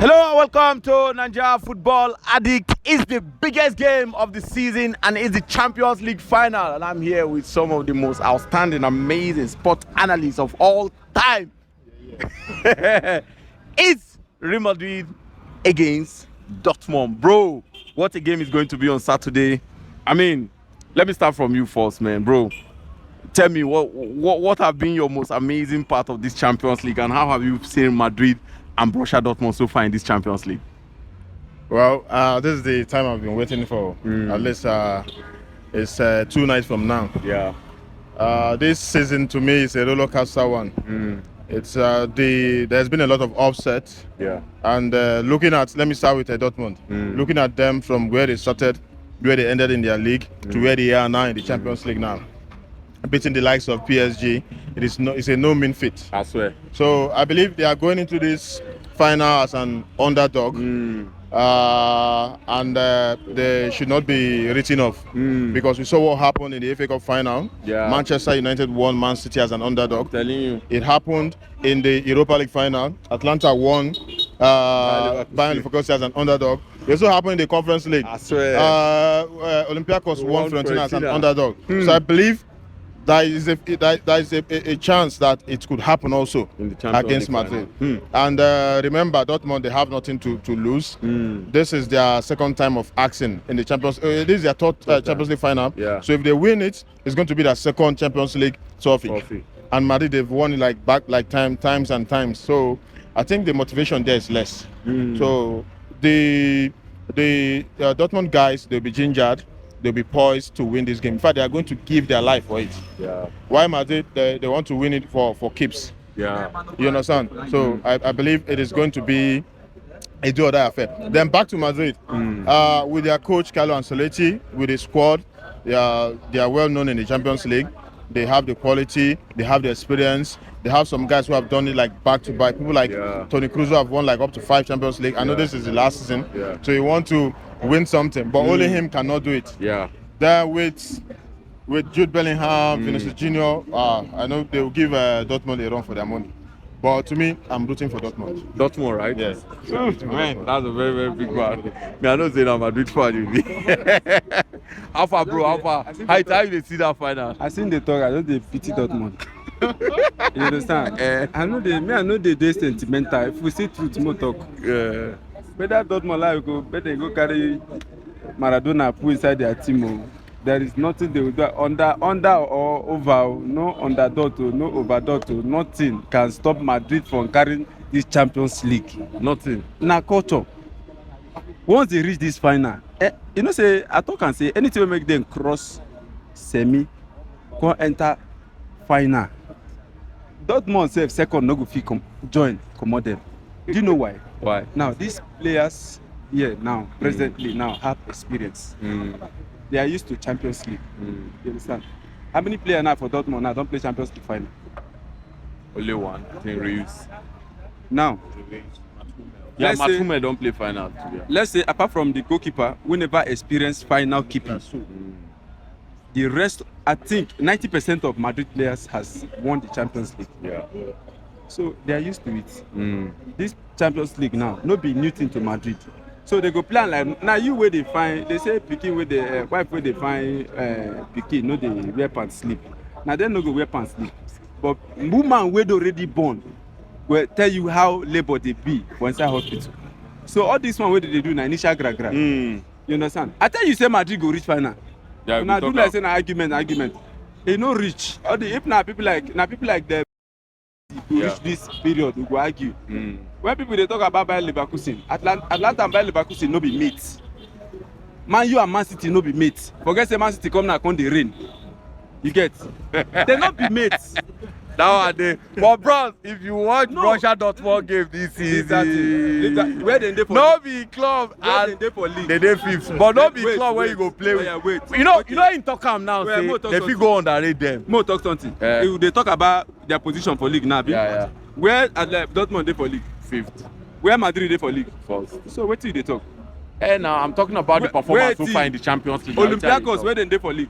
Hello and welcome to Naija Football Addict. It's the biggest game of the season and it's the Champions League final. And I'm here with some of the most outstanding, amazing sport analysts of all time. It's Real Madrid against Dortmund. Bro, what a game is going to be on Saturday. I mean, let me start from you first, man. Bro, tell me what have been your most amazing part of this Champions League and how have you seen Madrid and Brussia Dortmund so far in this Champions League? Well, this is the time I've been waiting for. At least it's 2 nights from now. Yeah. This season to me is a roller coaster one. It's there's been a lot of upset. Yeah. And looking at, let me start with Dortmund. Looking at them from where they started, where they ended in their league, to where they are now in the Champions League now, beating the likes of PSG, it's a no mean feat. I swear. So I believe they are going into this final as an underdog, and they should not be written off because we saw what happened in the FA Cup final. Yeah. Manchester United won Man City as an underdog. I'm telling you. It happened in the Europa League final. Atlanta won Bayern Leverkusen as an underdog. It also happened in the Conference League. I swear. Olympiacos won Fiorentina as an underdog. So I believe there is a chance that it could happen also against Madrid. And remember, Dortmund, they have nothing to lose. This is their second time of acting in the Champions League. This is their third Champions League final. Yeah. So if they win it, it's going to be their second Champions League trophy. And Madrid, they've won it times and times. So I think the motivation there is less. So the Dortmund guys, they'll be gingered. They'll be poised to win this game. In fact, they are going to give their life for it. Yeah. Why Madrid? They want to win it for keeps. Yeah. You understand? So I believe it is going to be a do-or-die affair. Then back to Madrid. With their coach Carlo Ancelotti, with his squad, they are well known in the Champions League. They have the quality, they have the experience. They have some guys who have done it like back-to-back. People like Toni Kroos have won like up to 5 Champions League. I know this is the last season, so you want to win something, but only him cannot do it. Yeah. There with Jude Bellingham, Vinicius Junior, I know they will give Dortmund a run for their money. But to me, I'm rooting for Dortmund. Dortmund, right? Yes. Man, that's a very, very big one. Me, I don't say that Madrid fan you be. How far, bro? How far? How you see that final? I seen the talk. I know they pity Dortmund. You understand? I know they do sentimental. If we see truth, more talk. Yeah. Better Dortmund like go. Better go carry Maradona put inside their team. There is nothing they will do under or over. No underdog, no overdot, nothing can stop Madrid from carrying this Champions League. Nothing. Na culture. Once they reach this final, you know, say I talk and say anything will make them cross semi, go enter final. Dortmund self second no go fit join comot them. Do you know why? Why? Now these players here now presently now have experience. They are used to Champions League. You understand? How many players now for Dortmund now don't play Champions League final? Only one. I think Reeves. Now. Yeah, Matume don't play final. Let's say apart from the goalkeeper, we never experienced final keeping. The rest, I think 90% of Madrid players has won the Champions League. Yeah. So they are used to it. This Champions League now, no be new thing to Madrid. So they go plan like now you where they find, they say Pikin where they wife where they find Pikin, no they wear pants sleep. Now they no go wear pants sleep. But woman where they already born will tell you how labor they be for inside hospital. So all this one where they do na initial gra. You understand? I tell you say Madrid go reach final. Yeah, now do like say na argument. They no reach. All the if now people like them to reach this period we go argue. When people they talk about Bayern Leverkusen, Atlanta and Bayern Leverkusen no be mates. Man U and Man City no be mates. Forget say Man City come now come dey rain. You get? They no be mates. Now are they? But bros, if you watch Brussia Dortmund game this season, where they for no be club and they for league. They fifth, but no be club where you go play with. Wait. You know in talk am now say they fit go underrate them. More talk something. They talk about their position for league now. Yeah. Where Dortmund they for league? 5th. Where Madrid they for league? 1st. So what do they talk? Now I'm talking about the performance so far in the Champions League. Olympiacos where they for league?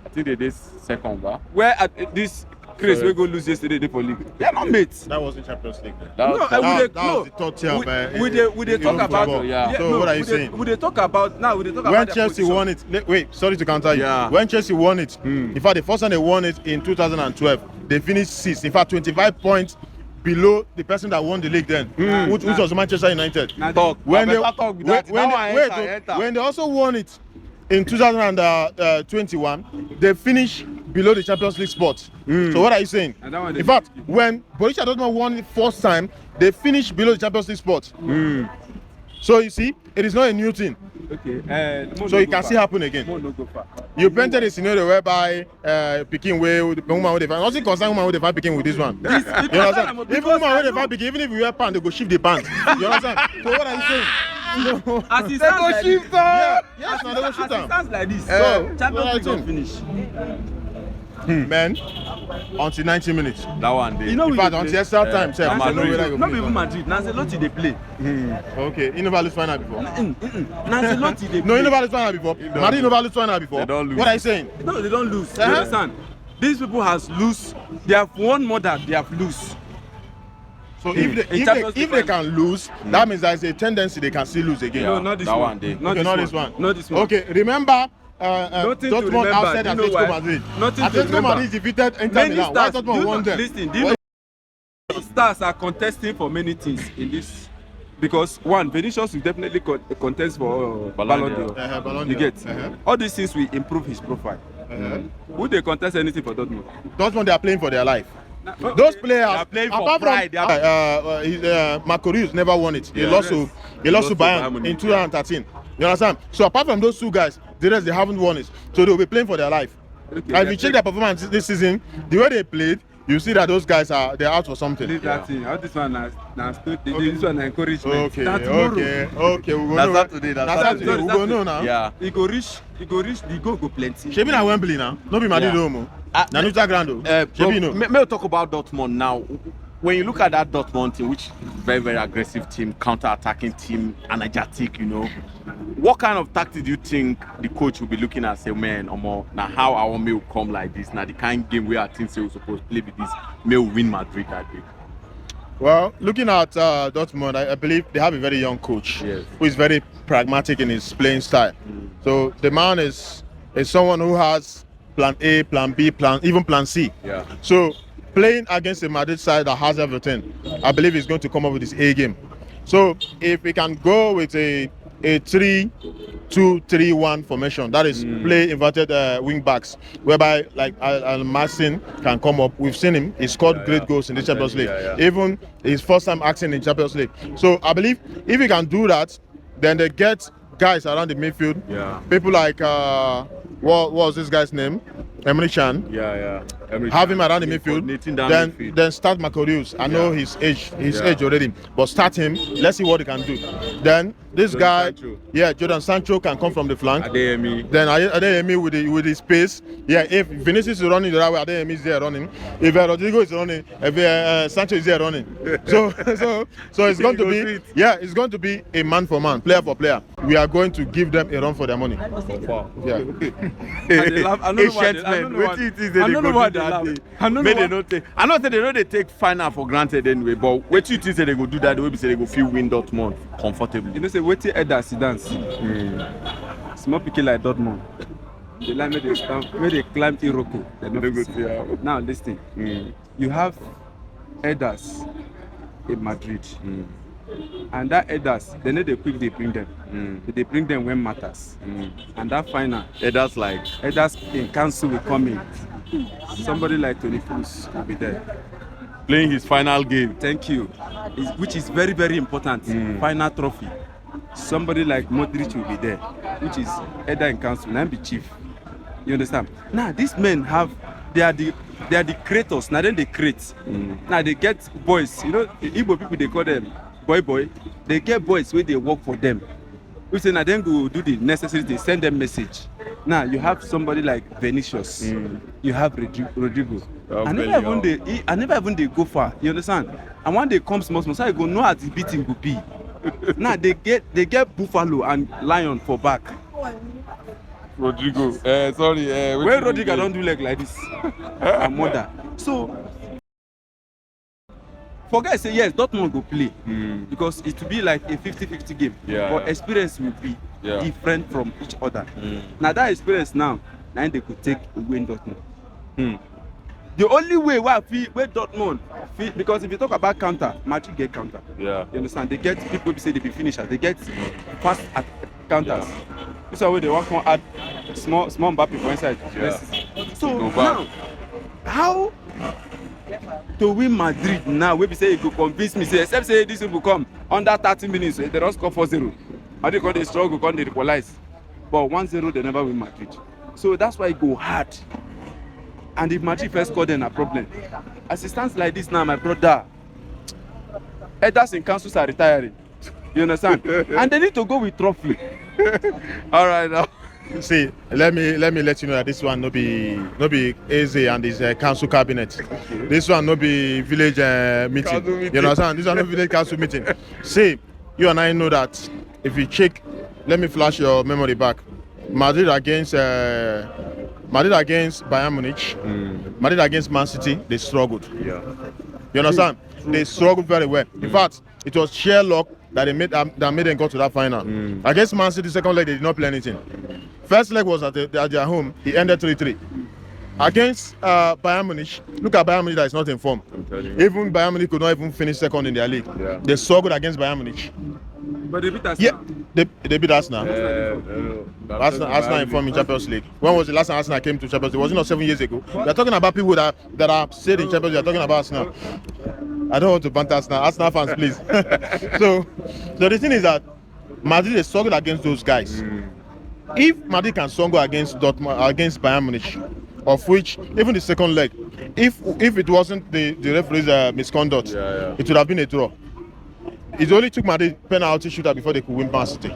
I think they did 2nd, Where at this disgrace we go lose yesterday dey for league. They are not mates. That wasn't Champions League. That was That was the third tier of We dey talk about football. Yeah. So what are you saying? We dey talk about now. We dey talk When about Chelsea won it, wait, sorry to counter you. Yeah. When Chelsea won it, in fact, the first time they won it in 2012, they finished 6th. In fact, 25 points below the person that won the league then, which was Manchester United. Talk. When they, Talk with that. when they also won it in 2021, they finished below the Champions League spot. So what are you saying? In fact, when Borussia Dortmund won it first time, they finished below the Champions League spot. So you see, it is not a new thing. Okay. So it can still happen again. You painted a scenario whereby picking way with the woman with the fan. Nothing concern woman with the fan picking with this one. You understand? Even woman with the fan picking, even if you wear pants, they go shift the pants. You understand? So what are you saying? As it stands like this, Yes, now they go as shoot it them. stands like this, So, Champions League don finish. Man, until 90 minutes. That one day. You know In we fact, dey until play. extra time, sef, Madrid. I know whether you Not finish even or not. Madrid. Nancelotti dey play. Okay, you never lose final before. Nancelotti dey play. No, you never lose final before. Madrid never lose final before. They don't lose. What are you saying? No, they don't lose. You Uh-huh. understand? These people has lose. They have won more than they have lose. So In Champions if League they can lose, that means there's a tendency they can still lose again. No, not this that one. one day. Not Okay, this not one. this one. Not this one. Okay, remember Nothing to Dortmund remember. outside You know Atletico why? Madrid. Nothing to Atletico remember. Madrid defeated Inter Many Milan. Why stars. Dortmund won them? Listen, do you know stars are contesting for many things in this? Because one, Vinicius will definitely contest for Ballon d'Or. Ballon You d'Or. get all these things will improve his profile. Would they contest anything for Dortmund? Dortmund, they are playing for their life. Those players, They are playing for apart pride. from Marcorius never won it. He Yeah. lost to Bayern Bayern in 2013. You understand? So apart from those two guys, the rest they haven't won it. So they'll be playing for their life. Okay, And if you check their performance this season, the way they played, you see that those guys they're out for something. Leave that thing. All this one this one na encouragement. Okay, Na tomorrow, okay, we go That's know. Saturday, that's Saturday. We go know now. Yeah. e go reach, the goal go plenty. Shebi na Wembley now, no be Madrid Yeah. home. Na neutral ground o. Bro, Shebi you know. may we talk about Dortmund now. When you look at that Dortmund team, which is very, very aggressive team, counter-attacking team, energetic, you know, what kind of tactic do you think the coach will be looking at? Say, man, Omo, now how our may will come like this? Now the kind of game where I think say we're supposed to play with this, may we win Madrid, I think. Well, looking at Dortmund, I believe they have a very young coach Yes. who is very pragmatic in his playing style. So the man is someone who has plan A, plan B, even plan C. Yeah. So playing against a Madrid side that has everything, I believe he's going to come up with his A game. So if we can go with a 3-2-3-1 formation, that is play inverted wing backs, whereby like Marcin can come up. We've seen him; he scored great goals in the Champions League. Even his first time acting in Champions League. So I believe if he can do that, then they get guys around the midfield. Yeah. People like what was this guy's name? Emre Can. Yeah. Have him around the midfield, then start Marcorius. I know his age already, but start him. Let's see what he can do. Then this guy, Jordan Sancho can come from the flank. Adeyemi. Then Adeyemi with his pace. Yeah, if Vinicius is running the right way, Adeyemi is there running. If Rodrigo is running, if Sancho is there running. So it's going to be it's going to be a man for man, player for player. We are going to give them a run for their money. Wow. Yeah. Ancient men. Wetin it is they go do that day? Make they not take. I know say they know they take final for granted anyway, but wetin you think say they go do that? The way we say they go feel win Dortmund comfortably. You know, say wetin Eder sit down see. Small pikin like Dortmund. They like make they climb Iroko. They no fit see. Now listen. You have Eders in Madrid. And that Eders, they know they quick they bring them. They bring them when matters. And that final, That's like Eders in council will come in. Somebody like Tony Kroos will be there. playing his final game. Thank you. Which is very, very important. Final trophy. Somebody like Modric will be there, which is Eder in council, and be chief. You understand? Now these men they are the creators. Now then they create. Now they get boys. You know, Igbo people they call them boy. They get boys where they work for them. We say now then go do the necessary. They send them message. Now you have somebody like Vinicius. You have Rodrigo. I never even they go far. You understand? And when they come small, so I go know how the beating will be. Now they get Buffalo and Lion for back. Rodrigo. Sorry. When Rodrigo don't do like this, and mother. So, for guys say yes, Dortmund go play because it will be like a 50-50 game. Yeah, but experience will be different from each other. Now that experience now they could take away in Dortmund. The only way where Dortmund feel, because if you talk about counter, Madrid get counter. Yeah. You understand? They get people who say they be finishers. They get fast at counters. This is why they want to add small Mbappe for inside. Yeah. So now, how to win Madrid now? We be say you go convince me. Say except say this will come under 30 minutes. They don't score 4-0. Madrid can they struggle, can they equalize? But 1-0 they never win Madrid. So that's why it go hard. And if Madrid first score, then a problem. As it stands like this now, my brother, elders in councils are retiring. You understand? And they need to go with trophy. All right now. See, let me let you know that this one no be easy and his council cabinet. This one no be village meeting. You understand? This one no village council meeting. See, you and I know that if you check, let me flash your memory back. Madrid against Bayern Munich, Madrid against Man City, they struggled. Yeah. You understand? They struggled very well. In fact, it was sheer luck that made them go to that final. Against Man City, second leg, they did not play anything. First leg was at their home. It ended 3-3. Against Bayern Munich, look at Bayern Munich that is not in form. Even Bayern Munich could not even finish second in their league. Yeah. They struggled against Bayern Munich. But they beat us. Yeah, they beat Arsenal. Arsenal in form in Champions League. When was the last time Arsenal came to Champions League? Was it not 7 years ago? We are talking about people that are stayed in Champions League. We are talking about Arsenal. I don't want to banter Arsenal fans, please. so the thing is that Madrid is struggled against those guys. If Madrid can struggle against Dortmund, against Bayern Munich, of which even the second leg, if it wasn't the referee's misconduct, it would have been a draw. It only took Madrid penalty shootout before they could win Man City.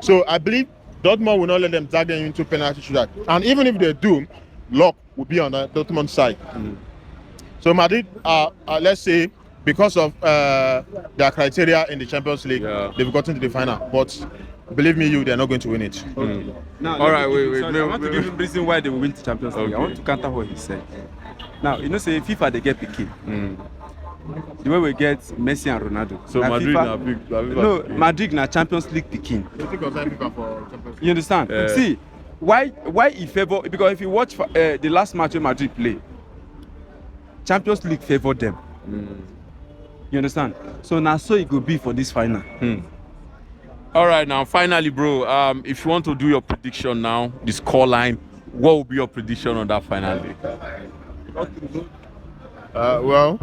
So I believe Dortmund will not let them drag them into penalty shootout. And even if they do, luck will be on the Dortmund side. So Madrid, let's say, because of their criteria in the Champions League, they've gotten to the final. But believe me, they're not going to win it. Now, all right, wait. I want to give you the reason why they will win the Champions League. I want to counter what he said. Now, you know, say FIFA they get Piqué. The way we get Messi and Ronaldo. So now Madrid FIFA, na big. Madrid na Champions League Piqué. You understand? Yeah. See, why he favor? Because if you watch the last match when Madrid play, Champions League favor them. You understand? So now so it could be for this final. All right, now finally, bro. If you want to do your prediction now, the score line, what will be your prediction on that final day? Well,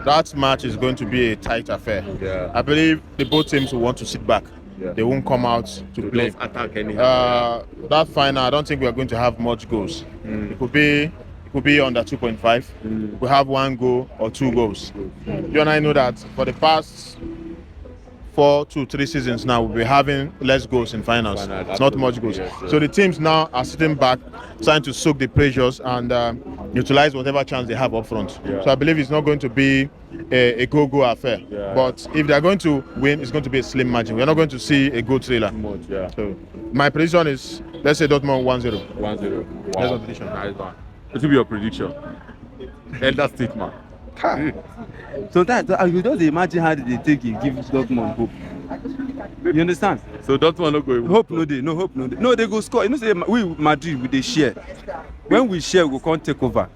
that match is going to be a tight affair. Yeah. I believe both teams will want to sit back. Yeah. They won't come out to play. Attack anyhow. That final, I don't think we are going to have much goals. It could be under 2.5. We have 1 goal or 2 goals. You and I know that for the past 4 to 3 seasons now, we'll be having less goals in finals, not much goals. Yes. So the teams now are sitting back, trying to soak the pressures and utilize whatever chance they have up front. Yeah. So I believe it's not going to be a go-go affair. Yeah. But if they're going to win, it's going to be a slim margin. We're not going to see a goal trailer. Yeah. So my prediction is, let's say Dortmund 1-0. 1-0. Wow. That's my prediction. Nice one. It will be your prediction. Elder statement. So that you just imagine how they take it, give Dortmund hope. You understand? So Dortmund no go. Hope no day, no hope no day. No, they go score. You know, say we Madrid we they share. When we share, we can't take over.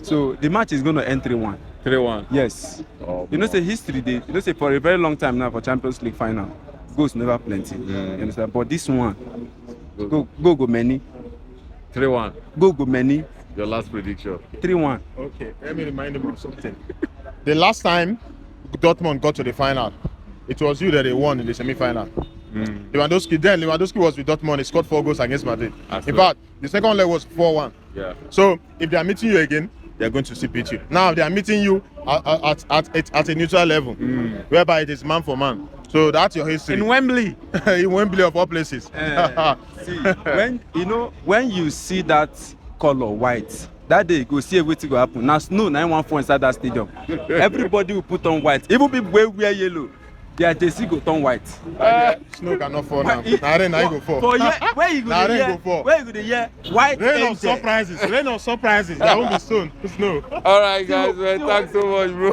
So the match is going to end 3-1. 3-1. Yes. Oh, you know, say history. You know, say for a very long time now for Champions League final, goals never plenty. You understand? But this one, go many. 3-1. Go many. Your last prediction. 3-1. Okay, let me remind them of something. The last time Dortmund got to the final, it was you that they won in the semi-final. Lewandowski was with Dortmund. He scored 4 goals against Madrid. In fact, the second leg was 4-1. Yeah. So if they are meeting you again, they are going to still beat you. Now they are meeting you at a neutral level, whereby it is man for man. So that's your history. In Wembley. In Wembley of all places. See, when you see that color white, that day you go see everything go happen. Now snow 914 inside that stadium. Everybody will put on white. Even people wear yellow. their jersey go turn white. Snow cannot fall now. Now rain go fall. For year, where you go Nah, the rain year? go fall. Where you go the year? White Rain of angel. surprises. Rain of surprises. There won't be soon. Snow. All right, guys, man. Thanks so much, bro.